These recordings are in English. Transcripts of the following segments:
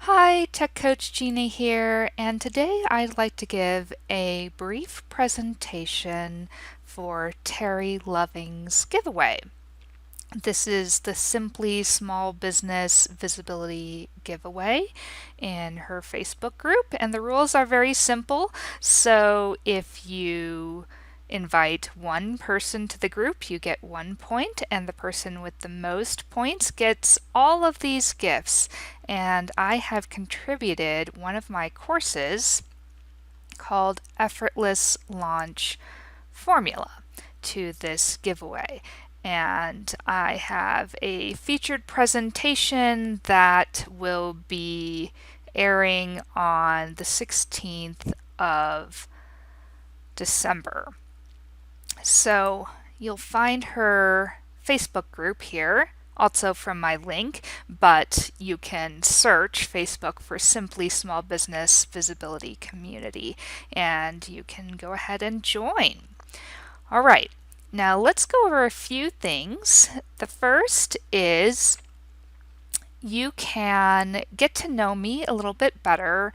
Hi, Tech Coach Gina here, and today I'd like to give a brief presentation for Terry Loving's giveaway. This is the Simply Small Business Visibility giveaway in her Facebook group, and the rules are very simple. So if you invite one person to the group, you get 1 point, and the person with the most points gets all of these gifts. And I have contributed one of my courses called Effortless Launch Formula to this giveaway. And I have a featured presentation that will be airing on the 16th of December. So you'll find her Facebook group here, also from my link, but you can search Facebook for Simply Small Business Visibility Community, and you can go ahead and join. All right, now let's go over a few things. The first is you can get to know me a little bit better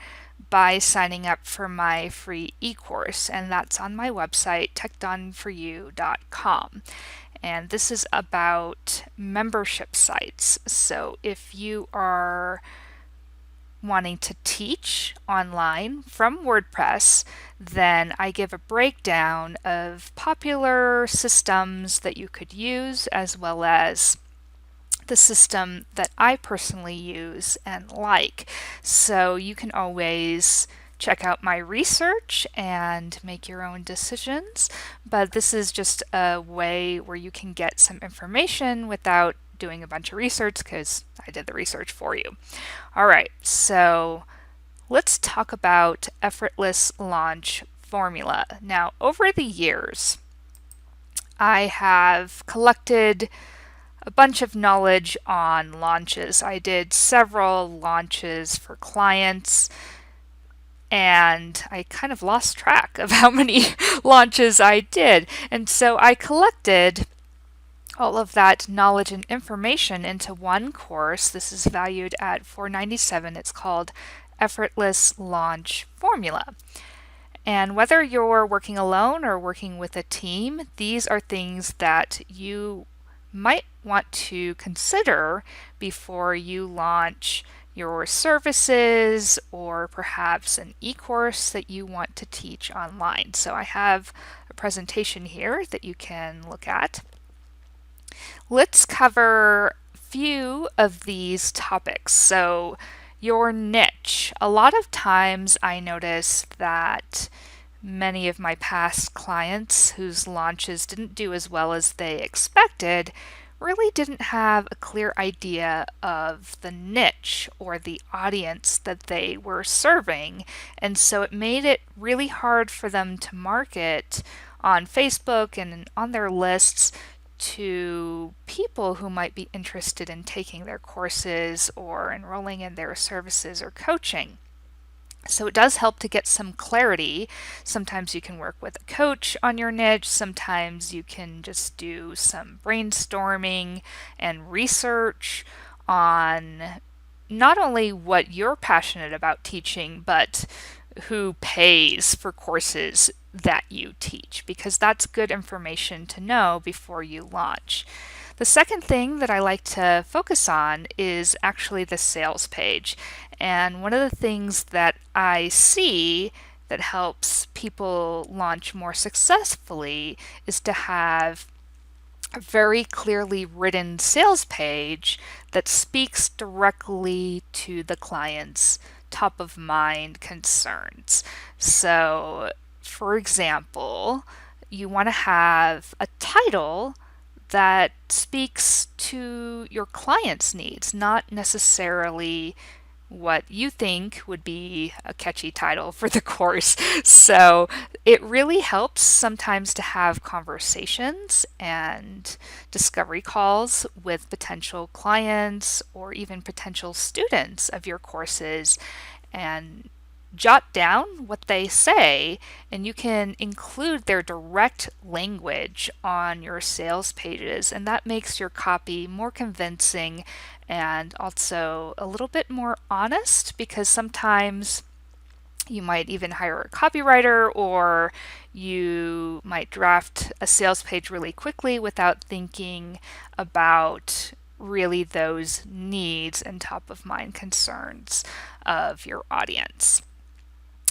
by signing up for my free e-course, and that's on my website, techdoneforyou.com. And this is about membership sites. So if you are wanting to teach online from WordPress, then I give a breakdown of popular systems that you could use, as well as the system that I personally use and like. So you can always check out my research and make your own decisions, but this is just a way where you can get some information without doing a bunch of research, because I did the research for you. All right, so let's talk about effortless launch formula. Now, over the years, I have collected a bunch of knowledge on launches. I did several launches for clients, and I kind of lost track of how many launches I did. And so I collected all of that knowledge and information into one course. This is valued at $497. It's called Effortless Launch Formula. And whether you're working alone or working with a team, these are things that you might want to consider before you launch your services or perhaps an e-course that you want to teach online. So I have a presentation here that you can look at. Let's cover a few of these topics. So your niche. A lot of times I notice that many of my past clients whose launches didn't do as well as they expected really didn't have a clear idea of the niche or the audience that they were serving. And so it made it really hard for them to market on Facebook and on their lists to people who might be interested in taking their courses or enrolling in their services or coaching. So it does help to get some clarity. Sometimes you can work with a coach on your niche. Sometimes you can just do some brainstorming and research on not only what you're passionate about teaching, but who pays for courses that you teach, because that's good information to know before you launch. The second thing that I like to focus on is actually the sales page. And one of the things that I see that helps people launch more successfully is to have a very clearly written sales page that speaks directly to the client's top of mind concerns. So, for example, you want to have a title that speaks to your client's needs, not necessarily what you think would be a catchy title for the course. So it really helps sometimes to have conversations and discovery calls with potential clients or even potential students of your courses, and jot down what they say, and you can include their direct language on your sales pages, and that makes your copy more convincing and also a little bit more honest, because sometimes you might even hire a copywriter, or you might draft a sales page really quickly without thinking about really those needs and top of mind concerns of your audience.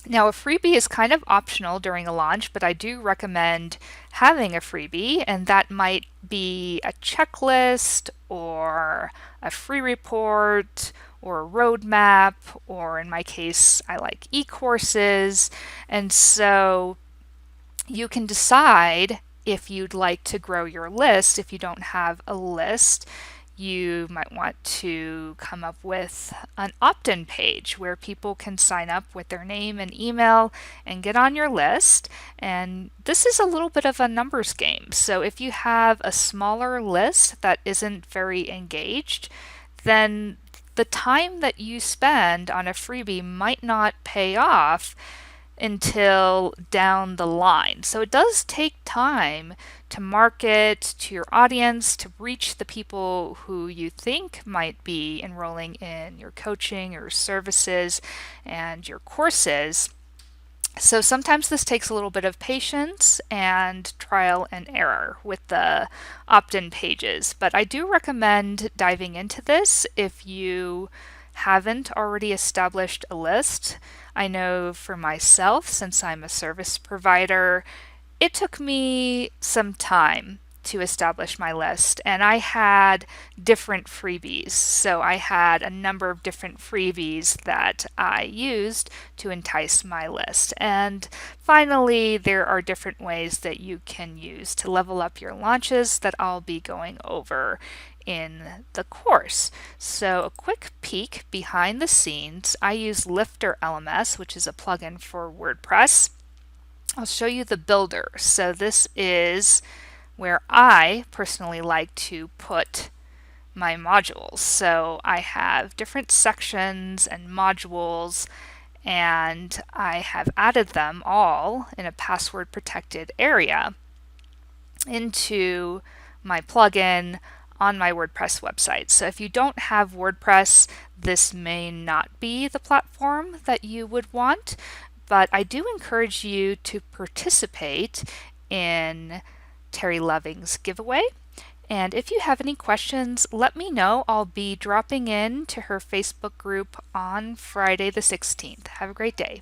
Now, a freebie is kind of optional during a launch, but I do recommend having a freebie, and that might be a checklist or a free report or a roadmap, or in my case, I like e-courses. And so you can decide if you'd like to grow your list. If you don't have a list, you might want to come up with an opt-in page where people can sign up with their name and email and get on your list. And this is a little bit of a numbers game. So if you have a smaller list that isn't very engaged, then the time that you spend on a freebie might not pay off until down the line. So it does take time to market to your audience, to reach the people who you think might be enrolling in your coaching or services and your courses. So sometimes this takes a little bit of patience and trial and error with the opt-in pages, but I do recommend diving into this if you haven't already established a list. I know for myself, since I'm a service provider, it took me some time to establish my list, and I had different freebies. So I had a number of different freebies that I used to entice my list. And finally, there are different ways that you can use to level up your launches that I'll be going over in the course. So a quick peek behind the scenes, I use Lifter LMS, which is a plugin for WordPress. I'll show you the builder. So this is where I personally like to put my modules. So I have different sections and modules, and I have added them all in a password protected area into my plugin on my WordPress website. So if you don't have WordPress, this may not be the platform that you would want, but I do encourage you to participate in Terry Loving's giveaway. And if you have any questions, let me know. I'll be dropping in to her Facebook group on Friday the 16th. Have a great day.